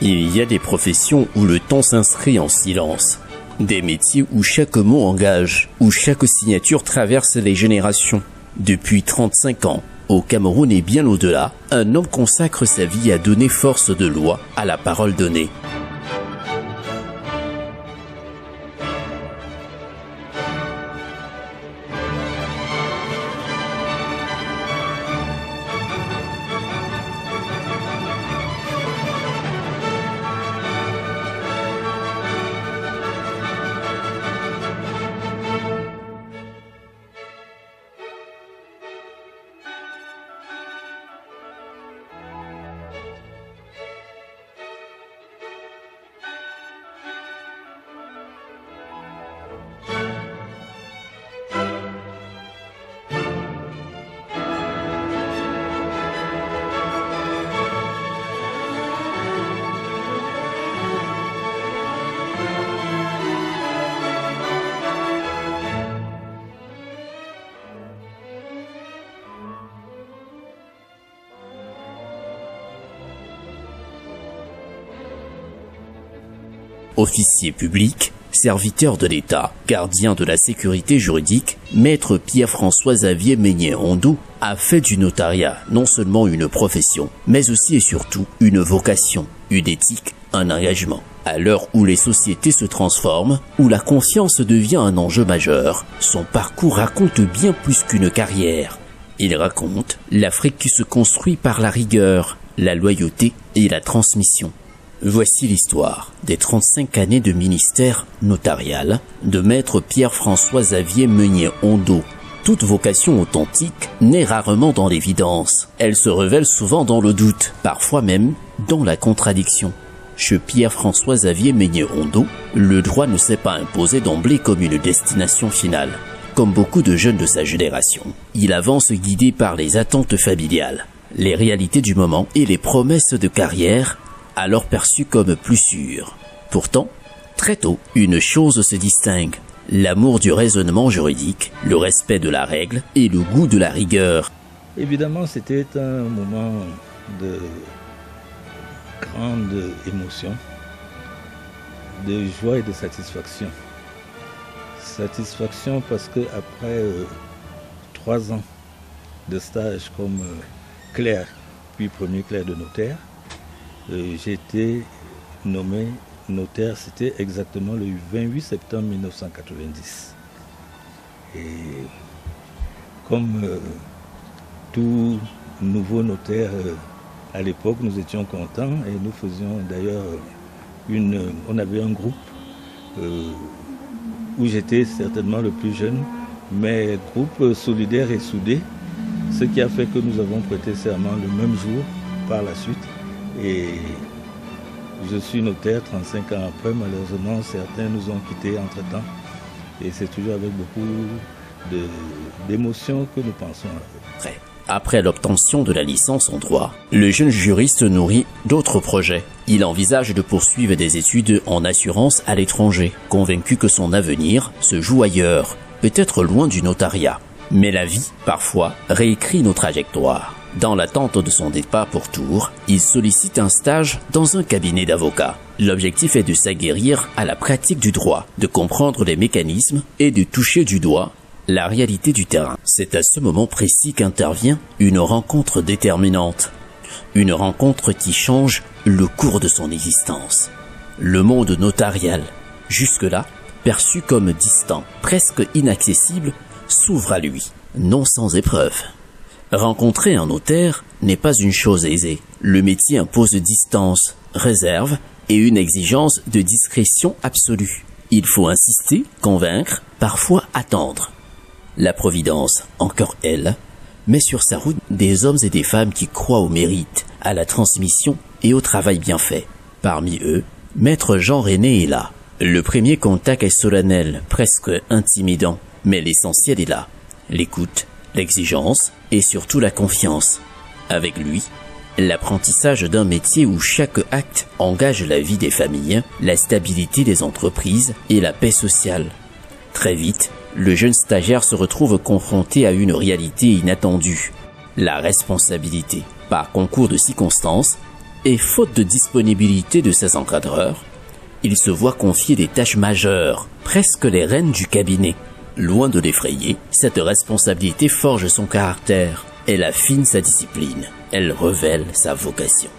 Il y a des professions où le temps s'inscrit en silence. Des métiers où chaque mot engage, où chaque signature traverse les générations. Depuis 35 ans, au Cameroun et bien au-delà, un homme consacre sa vie à donner force de loi à la parole donnée. Officier public, serviteur de l'État, gardien de la sécurité juridique, maître Pierre-François Xavier Meignet-Ondo a fait du notariat non seulement une profession, mais aussi et surtout une vocation, une éthique, un engagement. À l'heure où les sociétés se transforment, où la confiance devient un enjeu majeur, son parcours raconte bien plus qu'une carrière. Il raconte l'Afrique qui se construit par la rigueur, la loyauté et la transmission. Voici l'histoire des 35 années de ministère notarial de maître Pierre-François Xavier Meignet-Ondo. Toute vocation authentique naît rarement dans l'évidence. Elle se révèle souvent dans le doute, parfois même dans la contradiction. Chez Pierre-François Xavier Meignet-Ondo, le droit ne s'est pas imposé d'emblée comme une destination finale. Comme beaucoup de jeunes de sa génération, il avance guidé par les attentes familiales, les réalités du moment et les promesses de carrière alors perçu comme plus sûr. Pourtant, très tôt, une chose se distingue, l'amour du raisonnement juridique, le respect de la règle et le goût de la rigueur. Évidemment, c'était un moment de grande émotion, de joie et de satisfaction. Satisfaction parce que après 3 ans de stage comme clerc, puis premier clerc de notaire, j'ai été nommé notaire, c'était exactement le 28 septembre 1990. Et comme tout nouveau notaire à l'époque, nous étions contents et nous faisions d'ailleurs on avait un groupe où j'étais certainement le plus jeune, mais groupe solidaire et soudé, ce qui a fait que nous avons prêté serment le même jour par la suite. Et je suis notaire 35 ans après, malheureusement certains nous ont quittés entre-temps et c'est toujours avec beaucoup d'émotions que nous pensons à eux. Après l'obtention de la licence en droit, le jeune juriste nourrit d'autres projets. Il envisage de poursuivre des études en assurance à l'étranger, convaincu que son avenir se joue ailleurs, peut-être loin du notariat. Mais la vie, parfois, réécrit nos trajectoires. Dans l'attente de son départ pour Tours, il sollicite un stage dans un cabinet d'avocats. L'objectif est de s'aguerrir à la pratique du droit, de comprendre les mécanismes et de toucher du doigt la réalité du terrain. C'est à ce moment précis qu'intervient une rencontre déterminante. Une rencontre qui change le cours de son existence. Le monde notarial, jusque-là perçu comme distant, presque inaccessible, s'ouvre à lui, non sans épreuve. Rencontrer un notaire n'est pas une chose aisée. Le métier impose distance, réserve et une exigence de discrétion absolue. Il faut insister, convaincre, parfois attendre. La Providence, encore elle, met sur sa route des hommes et des femmes qui croient au mérite, à la transmission et au travail bien fait. Parmi eux, Maître Jean René est là. Le premier contact est solennel, presque intimidant, mais l'essentiel est là. L'écoute, l'exigence et surtout la confiance. Avec lui, l'apprentissage d'un métier où chaque acte engage la vie des familles, la stabilité des entreprises et la paix sociale. Très vite, le jeune stagiaire se retrouve confronté à une réalité inattendue, la responsabilité. Par concours de circonstances, et faute de disponibilité de ses encadreurs, il se voit confier des tâches majeures, presque les rênes du cabinet. Loin de l'effrayer, cette responsabilité forge son caractère. Elle affine sa discipline. Elle révèle sa vocation.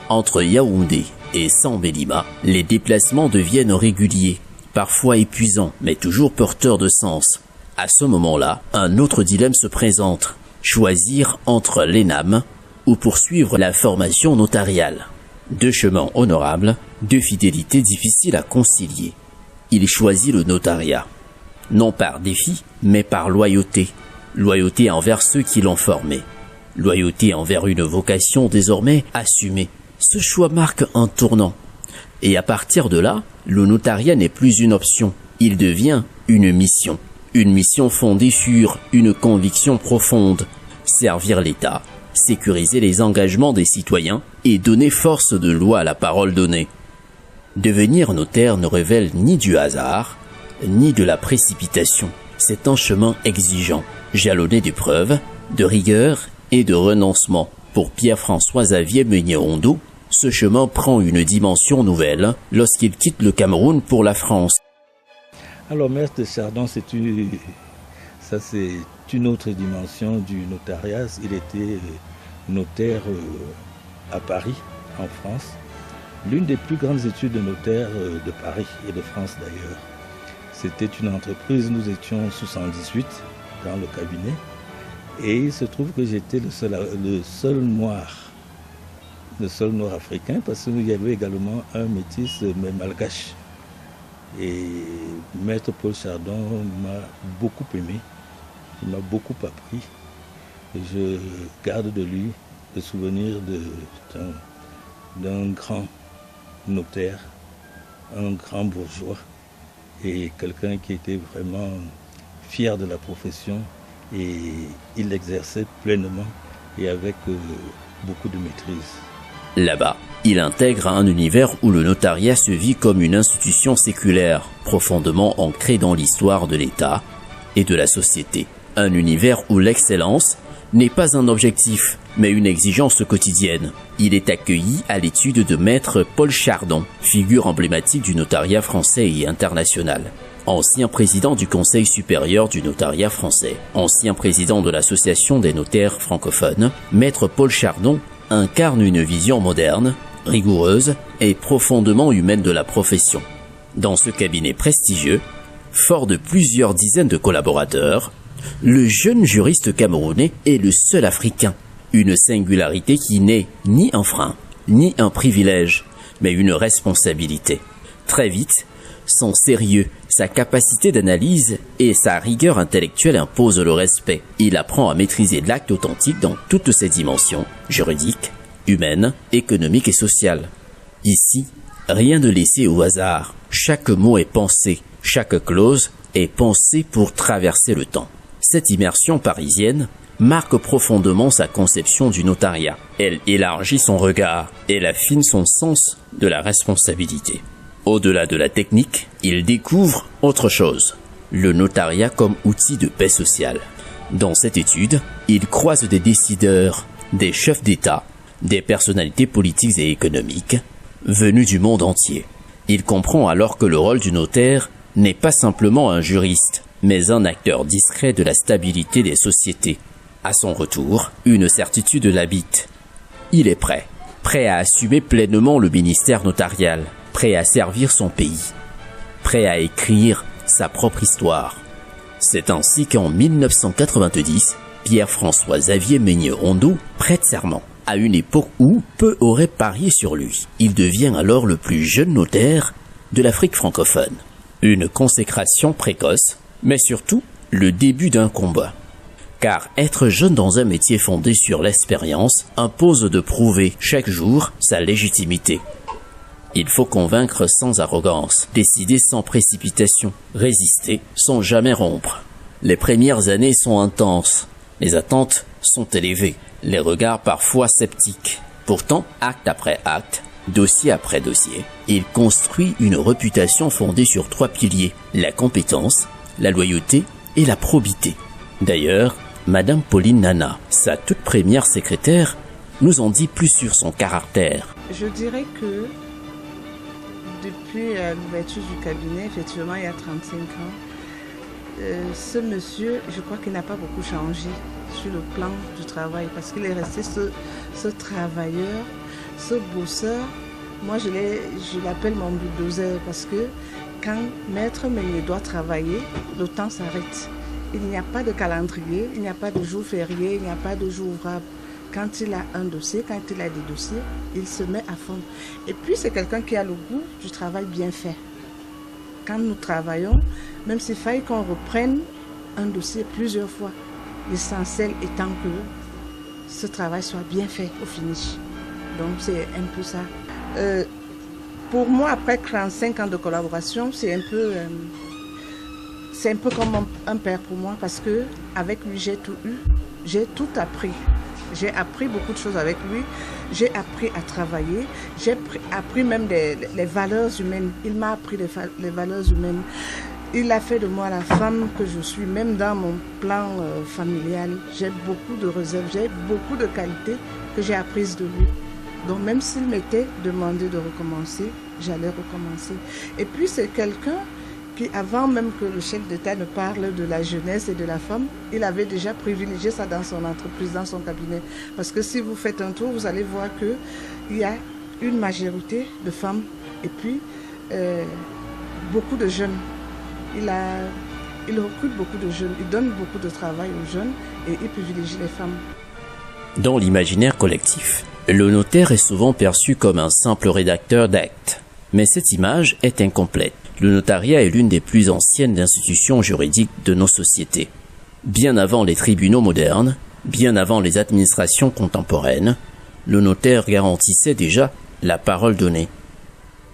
Entre Yaoundé et Sambélima, les déplacements deviennent réguliers, parfois épuisants, mais toujours porteurs de sens. À ce moment-là, un autre dilemme se présente. Choisir entre l'ENAM ou poursuivre la formation notariale. Deux chemins honorables, deux fidélités difficiles à concilier. Il choisit le notariat. Non par défi, mais par loyauté. Loyauté envers ceux qui l'ont formé. Loyauté envers une vocation désormais assumée. Ce choix marque un tournant. Et à partir de là, le notariat n'est plus une option. Il devient une mission. Une mission fondée sur une conviction profonde. Servir l'État, sécuriser les engagements des citoyens et donner force de loi à la parole donnée. Devenir notaire ne révèle ni du hasard, ni de la précipitation. C'est un chemin exigeant, jalonné d'épreuves, de rigueur et de renoncement. Pour Pierre-François Xavier Meunier-Rondeau, ce chemin prend une dimension nouvelle lorsqu'il quitte le Cameroun pour la France. Alors, Maître de Chardon, c'est une autre dimension du notariat. Il était notaire à Paris, en France. L'une des plus grandes études de notaire de Paris et de France d'ailleurs. C'était une entreprise, nous étions 78 dans le cabinet. Et il se trouve que j'étais le seul noir africain, parce qu'il y avait également un métis, mais malgache. Et Maître Paul Chardon m'a beaucoup aimé, il m'a beaucoup appris. Et je garde de lui le souvenir d'un grand notaire, un grand bourgeois et quelqu'un qui était vraiment fier de la profession, et il l'exerçait pleinement et avec beaucoup de maîtrise. Là-bas, il intègre un univers où le notariat se vit comme une institution séculaire, profondément ancrée dans l'histoire de l'État et de la société. Un univers où l'excellence n'est pas un objectif, mais une exigence quotidienne. Il est accueilli à l'étude de Maître Paul Chardon, figure emblématique du notariat français et international. Ancien président du Conseil supérieur du notariat français, ancien président de l'Association des notaires francophones, Maître Paul Chardon incarne une vision moderne, rigoureuse et profondément humaine de la profession. Dans ce cabinet prestigieux, fort de plusieurs dizaines de collaborateurs, le jeune juriste camerounais est le seul Africain. Une singularité qui n'est ni un frein, ni un privilège, mais une responsabilité. Très vite, son sérieux, sa capacité d'analyse et sa rigueur intellectuelle imposent le respect. Il apprend à maîtriser l'acte authentique dans toutes ses dimensions, juridiques, humaines, économiques et sociales. Ici, rien de laissé au hasard. Chaque mot est pensé, chaque clause est pensée pour traverser le temps. Cette immersion parisienne marque profondément sa conception du notariat. Elle élargit son regard, elle affine son sens de la responsabilité. Au-delà de la technique, il découvre autre chose, le notariat comme outil de paix sociale. Dans cette étude, il croise des décideurs, des chefs d'État, des personnalités politiques et économiques, venus du monde entier. Il comprend alors que le rôle du notaire n'est pas simplement un juriste, mais un acteur discret de la stabilité des sociétés. À son retour, une certitude l'habite. Il est prêt à assumer pleinement le ministère notarial, prêt à servir son pays, prêt à écrire sa propre histoire. C'est ainsi qu'en 1990, Pierre-François Xavier Meunier-Rondeau prête serment, à une époque où peu auraient parié sur lui. Il devient alors le plus jeune notaire de l'Afrique francophone. Une consécration précoce, mais surtout le début d'un combat. Car être jeune dans un métier fondé sur l'expérience impose de prouver chaque jour sa légitimité. Il faut convaincre sans arrogance, décider sans précipitation, résister sans jamais rompre. Les premières années sont intenses, les attentes sont élevées, les regards parfois sceptiques. Pourtant, acte après acte, dossier après dossier, il construit une réputation fondée sur 3 piliers, la compétence, la loyauté et la probité. D'ailleurs, Madame Pauline Nana, sa toute première secrétaire, nous en dit plus sur son caractère. Je dirais que depuis l'ouverture du cabinet, effectivement, il y a 35 ans, ce monsieur, je crois qu'il n'a pas beaucoup changé sur le plan du travail parce qu'il est resté ce travailleur, ce bosseur. Moi, je l'appelle mon bulldozer parce que quand maître meunier doit travailler, le temps s'arrête. Il n'y a pas de calendrier, il n'y a pas de jour férié, il n'y a pas de jour ouvrable. Quand il a un dossier, quand il a des dossiers, il se met à fond. Et puis, c'est quelqu'un qui a le goût du travail bien fait. Quand nous travaillons, même s'il faille qu'on reprenne un dossier plusieurs fois, l'essentiel étant que ce travail soit bien fait au finish. Donc, c'est un peu ça. Pour moi, après 35 ans de collaboration, c'est un peu comme un père pour moi parce que avec lui, j'ai tout eu, j'ai tout appris. J'ai appris beaucoup de choses avec lui. J'ai appris à travailler. J'ai appris même les valeurs humaines. Il m'a appris les valeurs humaines. Il a fait de moi la femme que je suis, même dans mon plan familial. J'ai beaucoup de réserves, j'ai beaucoup de qualités que j'ai apprises de lui. Donc même s'il m'était demandé de recommencer, j'allais recommencer. Et puis c'est quelqu'un qui, avant même que le chef d'État ne parle de la jeunesse et de la femme, il avait déjà privilégié ça dans son entreprise, dans son cabinet. Parce que si vous faites un tour, vous allez voir qu'il y a une majorité de femmes et puis beaucoup de jeunes. Il recrute beaucoup de jeunes, il donne beaucoup de travail aux jeunes et il privilégie les femmes. Dans l'imaginaire collectif, le notaire est souvent perçu comme un simple rédacteur d'actes. Mais cette image est incomplète. Le notariat est l'une des plus anciennes institutions juridiques de nos sociétés. Bien avant les tribunaux modernes, bien avant les administrations contemporaines, le notaire garantissait déjà la parole donnée.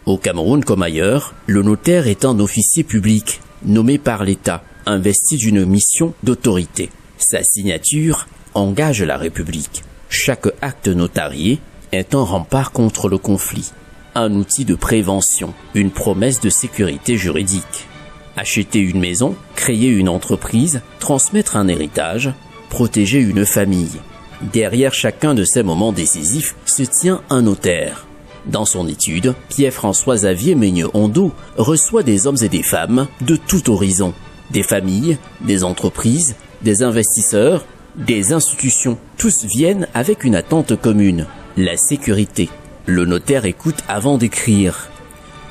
Au Cameroun comme ailleurs, le notaire est un officier public, nommé par l'État, investi d'une mission d'autorité. Sa signature engage la République. Chaque acte notarié est un rempart contre le conflit, un outil de prévention, une promesse de sécurité juridique. Acheter une maison, créer une entreprise, transmettre un héritage, protéger une famille. Derrière chacun de ces moments décisifs se tient un notaire. Dans son étude, Pierre-François Xavier Meigne-Ondo reçoit des hommes et des femmes de tout horizon, des familles, des entreprises, des investisseurs, des institutions. Tous viennent avec une attente commune, la sécurité. Le notaire écoute avant d'écrire.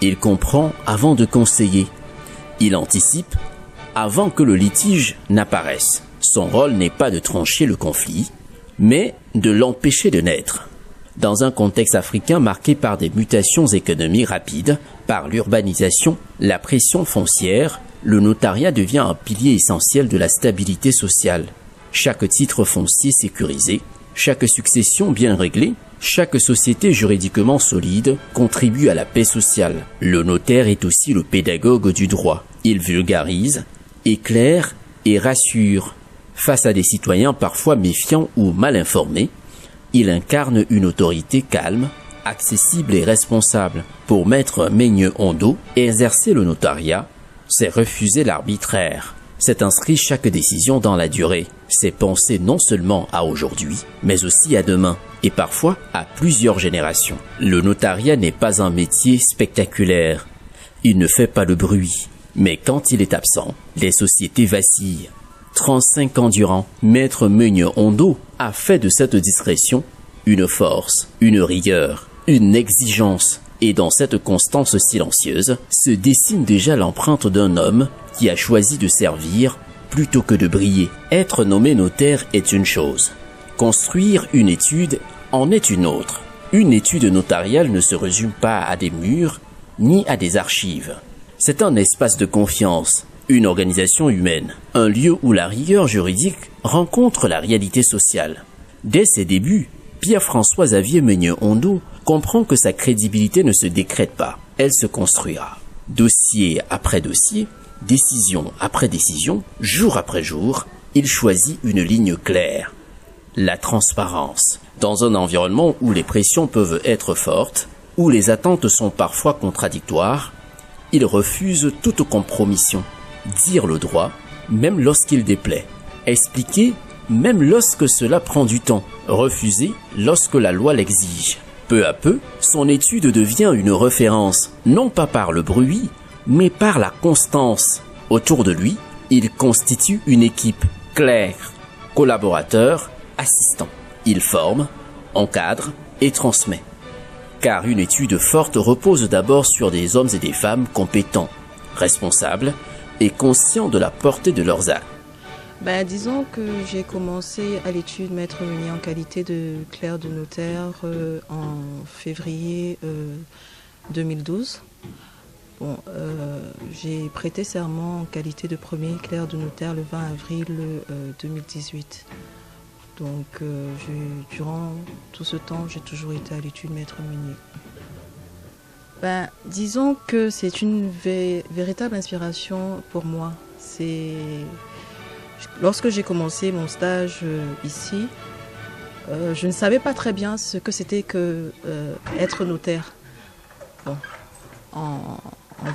Il comprend avant de conseiller. Il anticipe avant que le litige n'apparaisse. Son rôle n'est pas de trancher le conflit, mais de l'empêcher de naître. Dans un contexte africain marqué par des mutations économiques rapides, par l'urbanisation, la pression foncière, le notariat devient un pilier essentiel de la stabilité sociale. Chaque titre foncier sécurisé, chaque succession bien réglée, chaque société juridiquement solide contribue à la paix sociale. Le notaire est aussi le pédagogue du droit. Il vulgarise, éclaire et rassure. Face à des citoyens parfois méfiants ou mal informés, il incarne une autorité calme, accessible et responsable. Pour Maître Meigne-Ondo, exercer le notariat, c'est refuser l'arbitraire. C'est inscrire chaque décision dans la durée. C'est penser non seulement à aujourd'hui, mais aussi à demain, et parfois à plusieurs générations. Le notariat n'est pas un métier spectaculaire. Il ne fait pas le bruit. Mais quand il est absent, les sociétés vacillent. 35 ans durant, Maître Meigne-Ondo a fait de cette discrétion une force, une rigueur, une exigence. Et dans cette constance silencieuse se dessine déjà l'empreinte d'un homme qui a choisi de servir plutôt que de briller. Être nommé notaire est une chose. Construire une étude en est une autre. Une étude notariale ne se résume pas à des murs ni à des archives. C'est un espace de confiance, une organisation humaine, un lieu où la rigueur juridique rencontre la réalité sociale. Dès ses débuts, Pierre-François Xavier Meigne-Ondo comprend que sa crédibilité ne se décrète pas, elle se construira. Dossier après dossier, décision après décision, jour après jour, il choisit une ligne claire. La transparence. Dans un environnement où les pressions peuvent être fortes, où les attentes sont parfois contradictoires, il refuse toute compromission. Dire le droit, même lorsqu'il déplaît. Expliquer, même lorsque cela prend du temps. Refuser lorsque la loi l'exige. Peu à peu, son étude devient une référence, non pas par le bruit, mais par la constance. Autour de lui, il constitue une équipe claire, collaborateurs, assistants. Il forme, encadre et transmet. Car une étude forte repose d'abord sur des hommes et des femmes compétents, responsables et conscients de la portée de leurs actes. Disons que j'ai commencé à l'étude maître meunier en qualité de clerc de notaire en février 2012. J'ai prêté serment en qualité de premier clerc de notaire le 20 avril 2018. Donc durant tout ce temps, j'ai toujours été à l'étude maître meunier. Disons que c'est une véritable inspiration pour moi. Lorsque j'ai commencé mon stage ici, je ne savais pas très bien ce que c'était que être notaire. En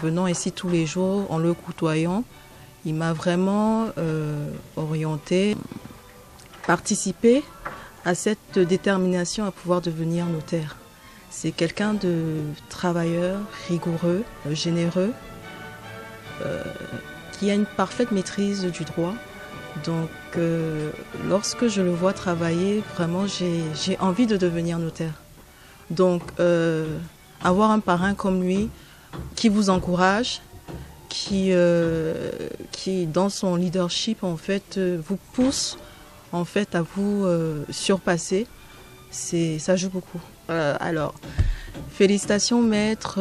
venant ici tous les jours, en le côtoyant, il m'a vraiment orienté, participé à cette détermination à pouvoir devenir notaire. C'est quelqu'un de travailleur, rigoureux, généreux, qui a une parfaite maîtrise du droit. Donc, lorsque je le vois travailler, vraiment, j'ai envie de devenir notaire. Donc, avoir un parrain comme lui, qui vous encourage, qui dans son leadership, en fait, vous pousse, en fait, à vous surpasser, ça joue beaucoup. Alors, félicitations maître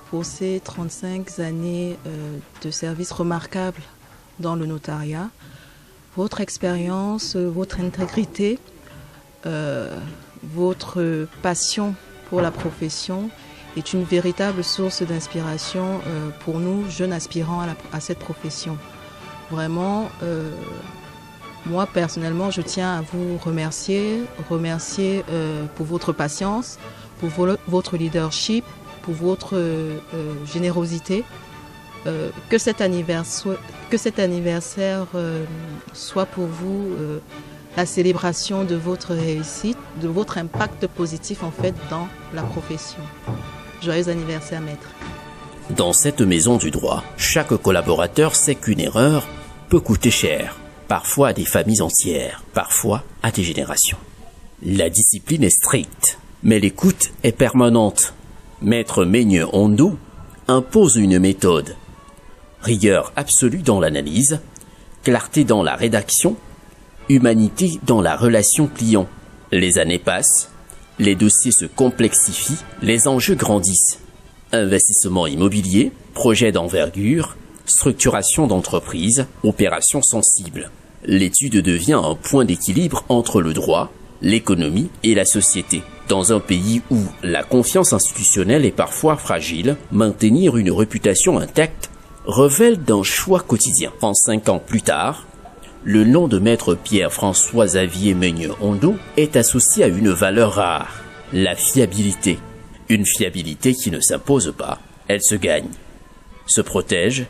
pour ces 35 années de service remarquables dans le notariat. Votre expérience, votre intégrité, votre passion pour la profession est une véritable source d'inspiration pour nous, jeunes aspirants à cette profession. Vraiment, moi personnellement, je tiens à vous remercier pour votre patience, pour votre leadership, pour votre générosité. Que cet anniversaire soit pour vous la célébration de votre réussite, de votre impact positif en fait dans la profession. Joyeux anniversaire maître. Dans cette maison du droit, chaque collaborateur sait qu'une erreur peut coûter cher, parfois à des familles entières, parfois à des générations. La discipline est stricte, mais l'écoute est permanente. Maître Meigne Ondou impose une méthode. Rigueur absolue dans l'analyse, clarté dans la rédaction, humanité dans la relation client. Les années passent, les dossiers se complexifient, les enjeux grandissent. Investissement immobilier, projet d'envergure, structuration d'entreprise, opérations sensibles. L'étude devient un point d'équilibre entre le droit, l'économie et la société. Dans un pays où la confiance institutionnelle est parfois fragile, maintenir une réputation intacte révèle d'un choix quotidien. 35 ans plus tard, le nom de maître Pierre-François Xavier Meigne Ondou est associé à une valeur rare, la fiabilité. Une fiabilité qui ne s'impose pas, elle se gagne, se protège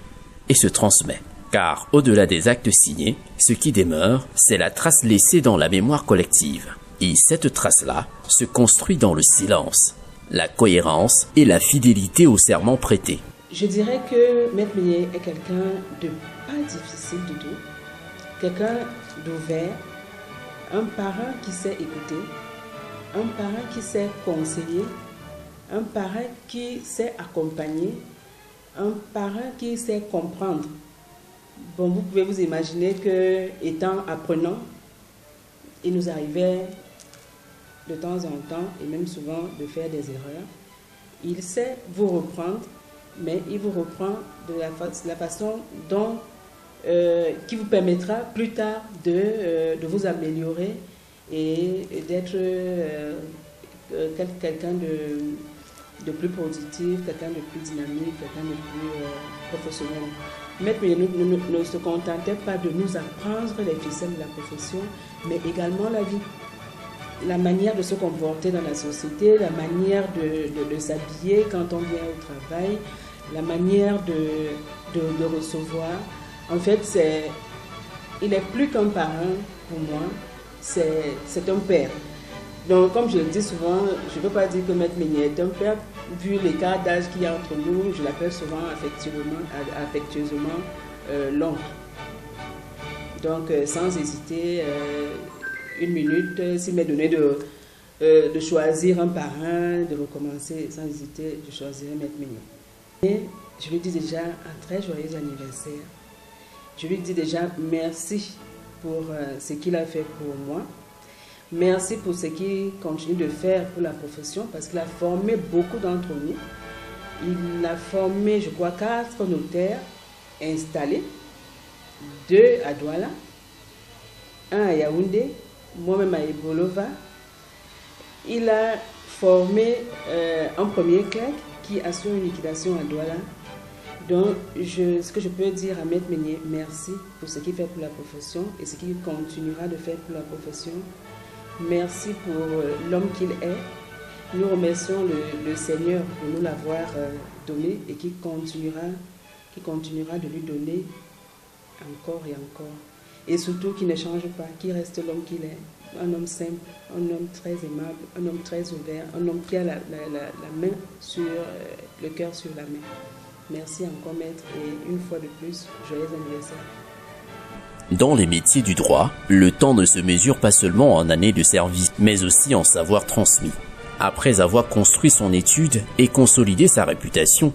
et se transmet. Car au-delà des actes signés, ce qui demeure, c'est la trace laissée dans la mémoire collective. Et cette trace-là se construit dans le silence, la cohérence et la fidélité au serment prêté. Je dirais que Maître Meunier est quelqu'un de pas difficile du tout, quelqu'un d'ouvert, un parrain qui sait écouter, un parrain qui sait conseiller, un parrain qui sait accompagner, un parrain qui sait comprendre. Bon, vous pouvez vous imaginer que, étant apprenant, il nous arrivait de temps en temps, et même souvent, de faire des erreurs. Il sait vous reprendre, mais il vous reprend de la façon dont, qui vous permettra plus tard de vous améliorer et d'être quelqu'un de plus positif, quelqu'un de plus dynamique, quelqu'un de plus professionnel. Maître ne se contentait pas de nous apprendre les ficelles de la profession, mais également la vie. La manière de se comporter dans la société, la manière de s'habiller quand on vient au travail, la manière de recevoir. En fait, il est plus qu'un parrain pour moi, c'est un père. Donc, comme je le dis souvent, je ne peux pas dire que Maître Meignet est un père, vu l'écart d'âge qu'il y a entre nous, je l'appelle souvent affectueusement l'oncle. Donc, sans hésiter, une minute, s'il m'est donné de choisir un parrain, de recommencer, sans hésiter, je choisirai Maître Meignet. Et je lui dis déjà un très joyeux anniversaire. Je lui dis déjà merci pour ce qu'il a fait pour moi. Merci pour ce qu'il continue de faire pour la profession, parce qu'il a formé beaucoup d'entre nous. Il a formé, je crois, 4 notaires installés, 2 à Douala, 1 à Yaoundé, moi-même à Ibolova. Il a formé un premier clerc qui assure une liquidation à Douala. Donc, ce que je peux dire à Maître Meignet, merci pour ce qu'il fait pour la profession et ce qu'il continuera de faire pour la profession. Merci pour l'homme qu'il est. Nous remercions le Seigneur pour nous l'avoir donné et qui continuera de lui donner encore et encore. Et surtout qu'il ne change pas, qu'il reste l'homme qu'il est. Un homme simple, un homme très aimable, un homme très ouvert, un homme qui a la main sur le cœur sur la main. Merci encore, maître, et une fois de plus, joyeux anniversaire. Dans les métiers du droit, le temps ne se mesure pas seulement en années de service, mais aussi en savoir transmis. Après avoir construit son étude et consolidé sa réputation,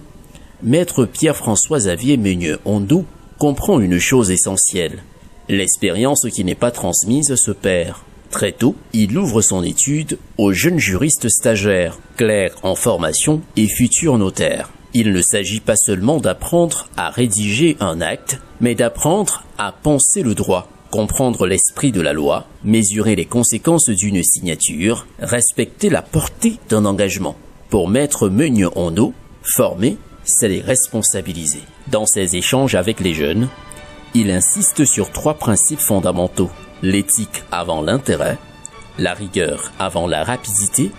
maître Pierre-François Xavier Meignet-Ondo comprend une chose essentielle. L'expérience qui n'est pas transmise se perd. Très tôt, il ouvre son étude aux jeunes juristes stagiaires, clercs en formation et futurs notaires. Il ne s'agit pas seulement d'apprendre à rédiger un acte, mais d'apprendre à penser le droit, comprendre l'esprit de la loi, mesurer les conséquences d'une signature, respecter la portée d'un engagement. Pour maître Meignet-Ondo, former, c'est les responsabiliser. Dans ses échanges avec les jeunes, il insiste sur 3 principes fondamentaux: l'éthique avant l'intérêt, la rigueur avant la rapidité,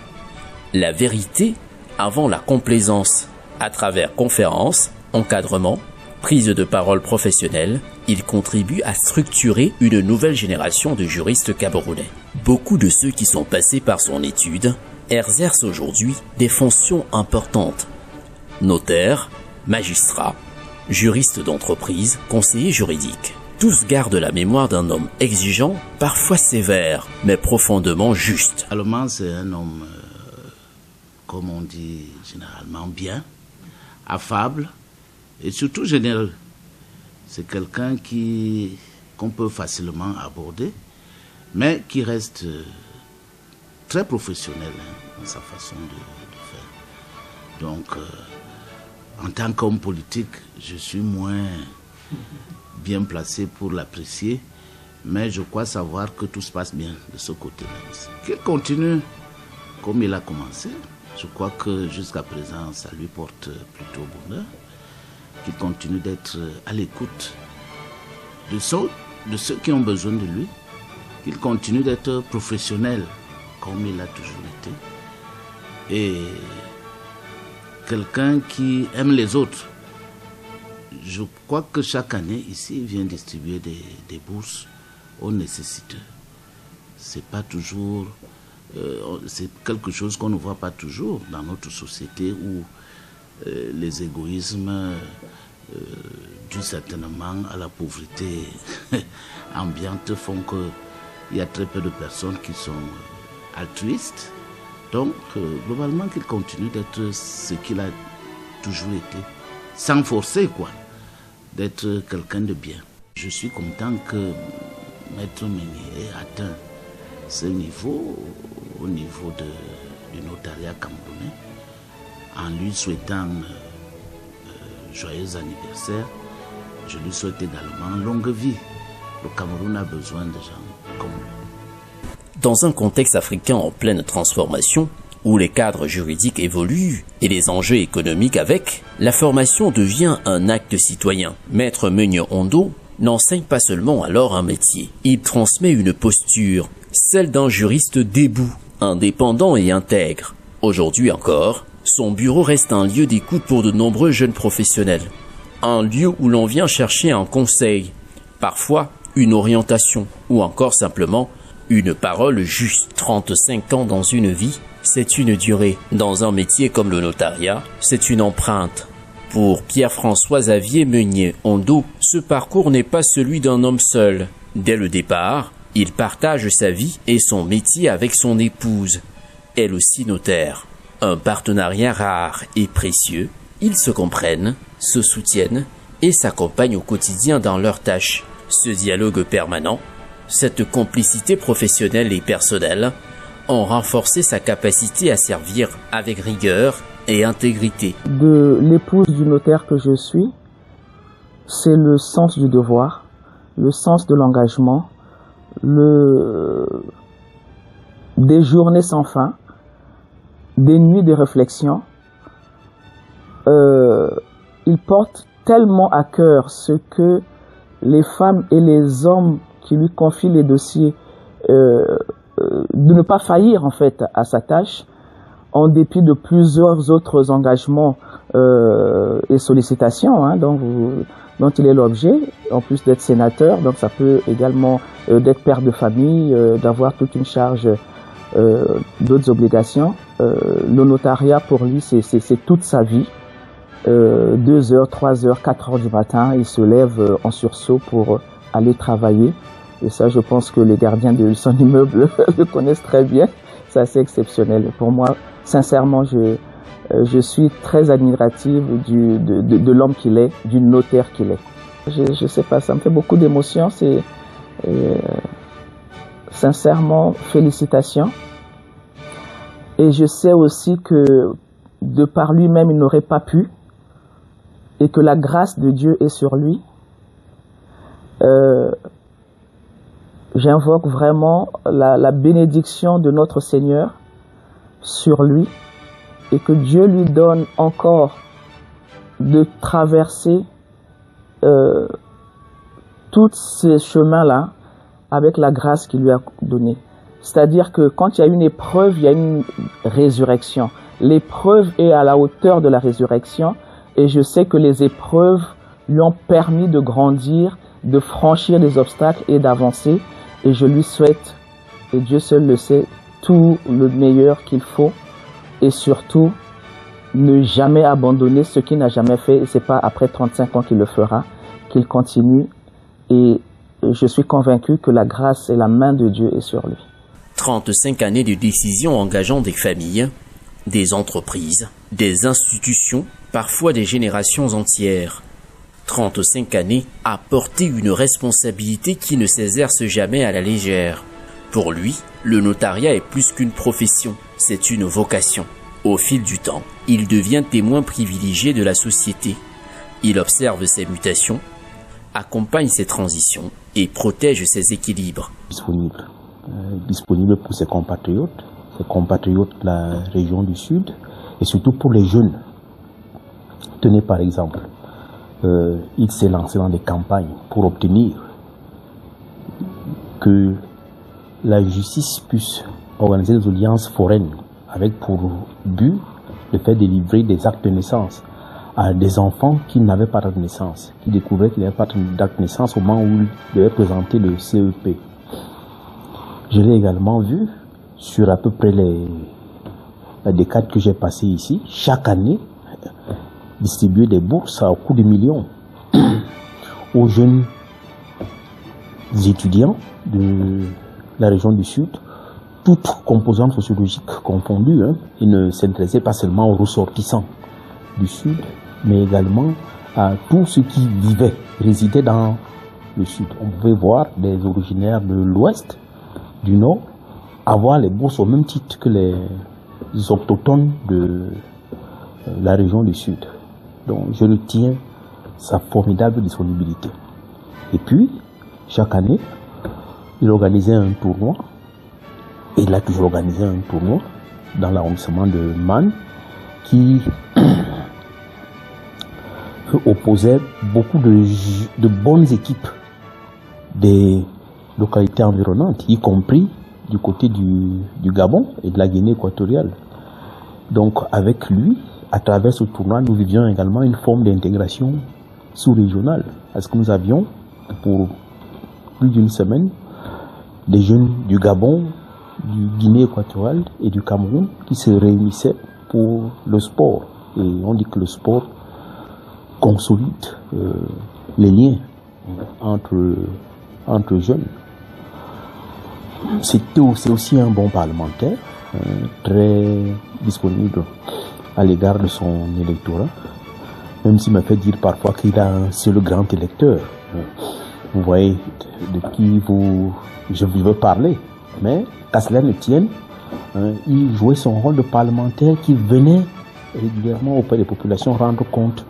la vérité avant la complaisance. À travers conférences, encadrement, prise de parole professionnelle, il contribue à structurer une nouvelle génération de juristes camerounais. Beaucoup de ceux qui sont passés par son étude exercent aujourd'hui des fonctions importantes. Notaires, magistrats, juristes d'entreprise, conseillers juridiques. Tous gardent la mémoire d'un homme exigeant, parfois sévère, mais profondément juste. Allemand, c'est un homme, comme on dit généralement, bien, affable et surtout généreux. C'est quelqu'un qu'on peut facilement aborder, mais qui reste très professionnel dans sa façon de faire. Donc, en tant qu'homme politique, je suis moins bien placé pour l'apprécier, mais je crois savoir que tout se passe bien de ce côté-là aussi. Qu'il continue comme il a commencé. Je crois que jusqu'à présent, ça lui porte plutôt bonheur. Qu'il continue d'être à l'écoute de ceux qui ont besoin de lui. Qu'il continue d'être professionnel comme il a toujours été. Et quelqu'un qui aime les autres. Je crois que chaque année, ici, il vient distribuer des bourses aux nécessiteux. C'est pas toujours... c'est quelque chose qu'on ne voit pas toujours dans notre société où les égoïsmes dus certainement à la pauvreté ambiante font qu'il y a très peu de personnes qui sont altruistes. Donc, globalement, qu'il continue d'être ce qu'il a toujours été, sans forcer, quoi, d'être quelqu'un de bien. Je suis content que Maître Meignet ait atteint ce niveau, au niveau du notariat camerounais, en lui souhaitant joyeux anniversaire. Je lui souhaite également longue vie. Le Cameroun a besoin de gens comme lui. Dans un contexte africain en pleine transformation, où les cadres juridiques évoluent et les enjeux économiques avec, la formation devient un acte citoyen. Maître Meignet-Ondo n'enseigne pas seulement alors un métier, il transmet une posture, celle d'un juriste debout, indépendant et intègre. Aujourd'hui encore, son bureau reste un lieu d'écoute pour de nombreux jeunes professionnels. Un lieu où l'on vient chercher un conseil, parfois une orientation ou encore simplement Une parole juste, 35 ans dans une vie, c'est une durée. Dans un métier comme le notariat, c'est une empreinte. Pour Pierre-François Xavier Meunier-Ondo, ce parcours n'est pas celui d'un homme seul. Dès le départ, il partage sa vie et son métier avec son épouse, elle aussi notaire. Un partenariat rare et précieux. Ils se comprennent, se soutiennent et s'accompagnent au quotidien dans leurs tâches. Ce dialogue permanent, cette complicité professionnelle et personnelle ont renforcé sa capacité à servir avec rigueur et intégrité. De l'épouse du notaire que je suis, c'est le sens du devoir, le sens de l'engagement, des journées sans fin, des nuits de réflexion. Il porte tellement à cœur ce que les femmes et les hommes qui lui confient les dossiers, de ne pas faillir en fait à sa tâche, en dépit de plusieurs autres engagements et sollicitations dont il est l'objet, en plus d'être sénateur. Donc ça peut également d'être père de famille, d'avoir toute une charge d'autres obligations. Le notariat pour lui c'est toute sa vie. 2 heures, 3 heures, 4 heures du matin, il se lève en sursaut pour aller travailler. Et ça, je pense que les gardiens de son immeuble le connaissent très bien. C'est assez exceptionnel. Pour moi, sincèrement, je suis très admirative de l'homme qu'il est, du notaire qu'il est. Je sais pas, ça me fait beaucoup d'émotions. Sincèrement, félicitations. Et je sais aussi que de par lui-même, il n'aurait pas pu, et que la grâce de Dieu est sur lui. J'invoque vraiment la bénédiction de notre Seigneur sur lui, et que Dieu lui donne encore de traverser tous ces chemins-là avec la grâce qu'il lui a donnée. C'est-à-dire que quand il y a une épreuve, il y a une résurrection. L'épreuve est à la hauteur de la résurrection, et je sais que les épreuves lui ont permis de grandir, de franchir les obstacles et d'avancer. Et je lui souhaite, et Dieu seul le sait, tout le meilleur qu'il faut, et surtout ne jamais abandonner ce qu'il n'a jamais fait. Et c'est pas après 35 ans qu'il le fera, qu'il continue. Et je suis convaincu que la grâce et la main de Dieu est sur lui. 35 années de décisions engageant des familles, des entreprises, des institutions, parfois des générations entières. 35 années à porter une responsabilité qui ne s'exerce jamais à la légère. Pour lui, le notariat est plus qu'une profession, c'est une vocation. Au fil du temps, il devient témoin privilégié de la société. Il observe ses mutations, accompagne ses transitions et protège ses équilibres. Disponible pour ses compatriotes de la région du Sud, et surtout pour les jeunes. Tenez par exemple, il s'est lancé dans des campagnes pour obtenir que la justice puisse organiser des audiences foraines avec pour but de faire délivrer des actes de naissance à des enfants qui n'avaient pas d'acte de naissance, qui découvraient qu'il n'avait pas d'acte de naissance au moment où ils devaient présenter le CEP. Je l'ai également vu sur à peu près les décades que j'ai passées ici, chaque année, distribuer des bourses à coût de millions aux jeunes étudiants de la région du Sud, toutes composantes sociologiques confondues. Il ne s'intéressait pas seulement aux ressortissants du Sud, mais également à tous ceux qui résidaient dans le Sud. On pouvait voir des originaires de l'Ouest, du Nord, avoir les bourses au même titre que les autochtones de la région du Sud. Donc je retiens sa formidable disponibilité. Et puis, chaque année, il organisait un tournoi, et il a toujours organisé un tournoi dans l'arrondissement de Man, qui opposait beaucoup de bonnes équipes des localités environnantes, y compris du côté du Gabon et de la Guinée équatoriale. Donc avec lui, à travers ce tournoi, nous vivions également une forme d'intégration sous-régionale, parce que nous avions, pour plus d'une semaine, des jeunes du Gabon, du Guinée équatoriale et du Cameroun qui se réunissaient pour le sport. Et on dit que le sport consolide les liens entre jeunes. C'est aussi un bon parlementaire, très disponible à l'égard de son électorat, même s'il m'a fait dire parfois qu'il a un seul grand électeur. Vous voyez de qui je veux parler. Mais qu'à cela ne tienne, il jouait son rôle de parlementaire qui venait régulièrement auprès des populations rendre compte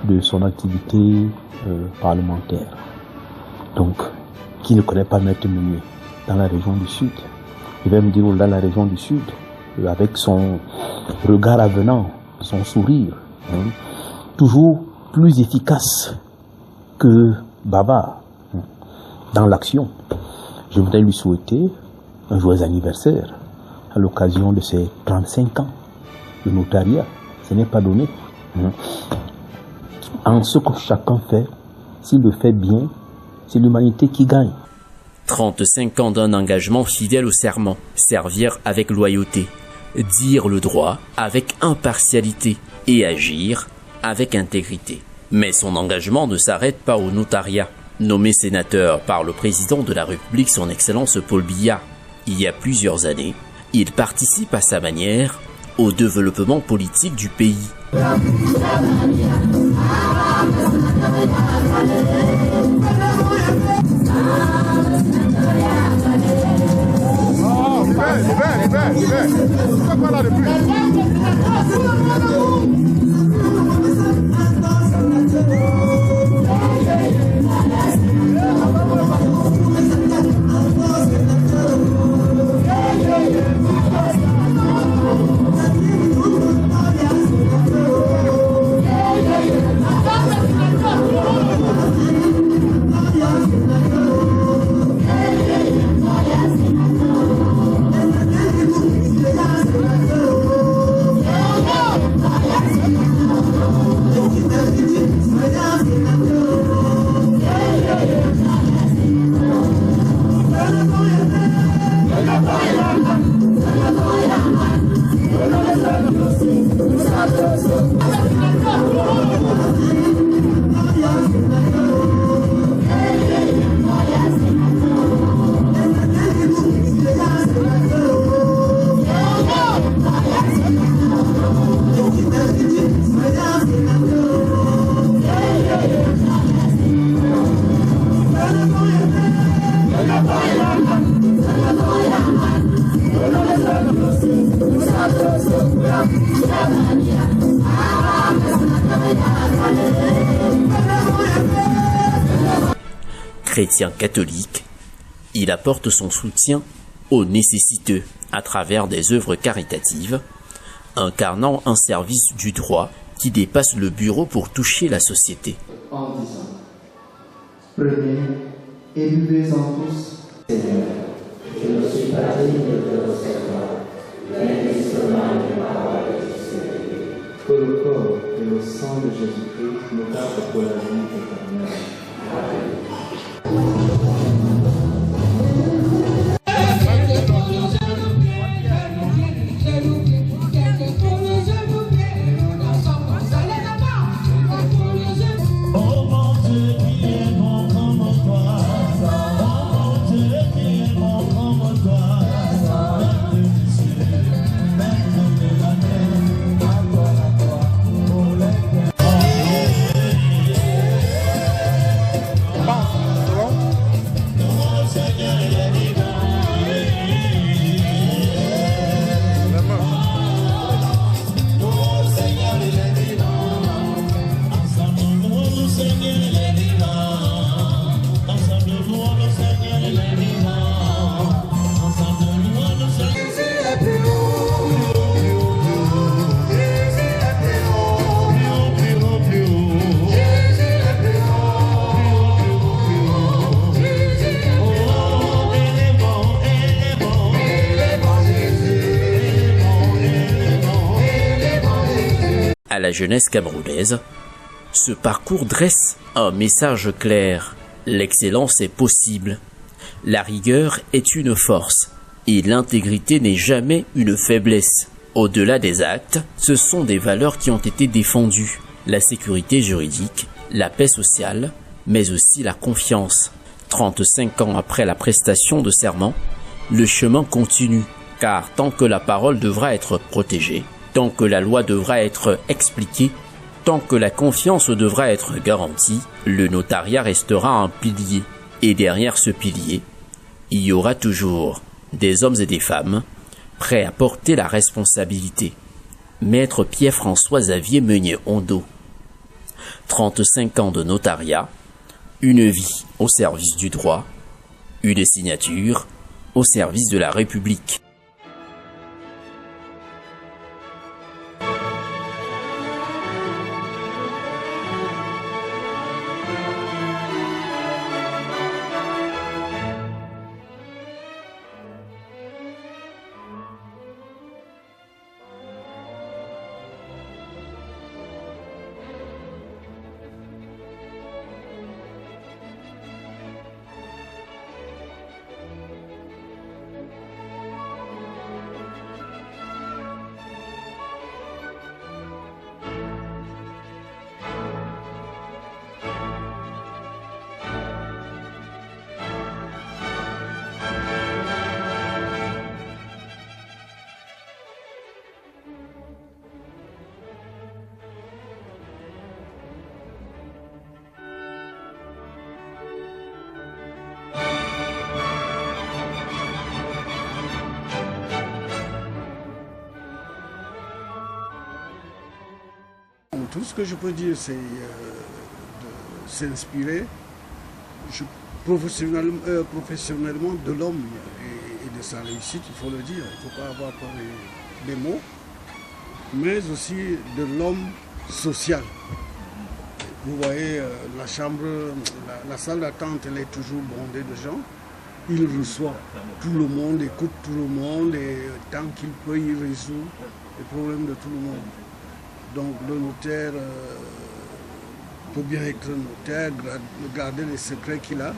de son activité parlementaire. Donc, qui ne connaît pas Maître Meunier dans la région du Sud? Il va me dire dans la région du Sud, avec son regard avenant, son sourire, toujours plus efficace que bavard dans l'action. Je voudrais lui souhaiter un joyeux anniversaire à l'occasion de ses 35 ans de notariat. Ce n'est pas donné. En ce que chacun fait, s'il le fait bien, c'est l'humanité qui gagne. 35 ans d'un engagement fidèle au serment, servir avec loyauté, dire le droit avec impartialité et agir avec intégrité. Mais son engagement ne s'arrête pas au notariat. Nommé sénateur par le président de la République, son Excellence Paul Biya, il y a plusieurs années, il participe à sa manière au développement politique du pays. Chrétien catholique, il apporte son soutien aux nécessiteux à travers des œuvres caritatives, incarnant un service du droit qui dépasse le bureau pour toucher la société. En disant, prenez et buvez-en tous, Seigneur, je ne suis pas digne de recevoir, mais justement les paroles de Dieu. Que le corps et le sang de Jésus-Christ nous gardent pour la vie éternelle. Amen. À la jeunesse camerounaise, ce parcours dresse un message clair. L'excellence est possible. La rigueur est une force et l'intégrité n'est jamais une faiblesse. Au-delà des actes, ce sont des valeurs qui ont été défendues. La sécurité juridique, la paix sociale, mais aussi la confiance. 35 ans après la prestation de serment, le chemin continue, car tant que la parole devra être protégée, tant que la loi devra être expliquée, tant que la confiance devra être garantie, le notariat restera un pilier. Et derrière ce pilier, il y aura toujours des hommes et des femmes prêts à porter la responsabilité. Maître Pierre-François Xavier Meunier-Ondo. 35 ans de notariat, une vie au service du droit, une signature au service de la République. Tout ce que je peux dire, c'est de s'inspirer professionnellement de l'homme et de sa réussite, il faut le dire. Il ne faut pas avoir peur des mots, mais aussi de l'homme social. Vous voyez, la chambre, la salle d'attente, elle est toujours bondée de gens. Il reçoit tout le monde, écoute tout le monde et tant qu'il peut, il résout les problèmes de tout le monde. Donc le notaire peut bien être notaire, garder les secrets qu'il a,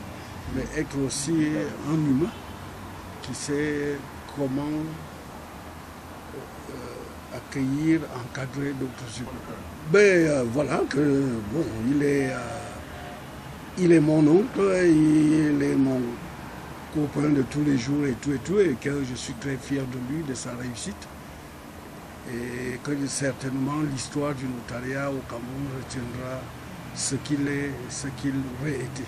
mais être aussi un humain qui sait comment accueillir, encadrer d'autres humains. Ben voilà que bon, il est mon oncle, il est mon copain de tous les jours et tout, et que je suis très fier de lui, de sa réussite. Et que certainement l'histoire du notariat au Cameroun retiendra ce qu'il est, ce qu'il aurait été.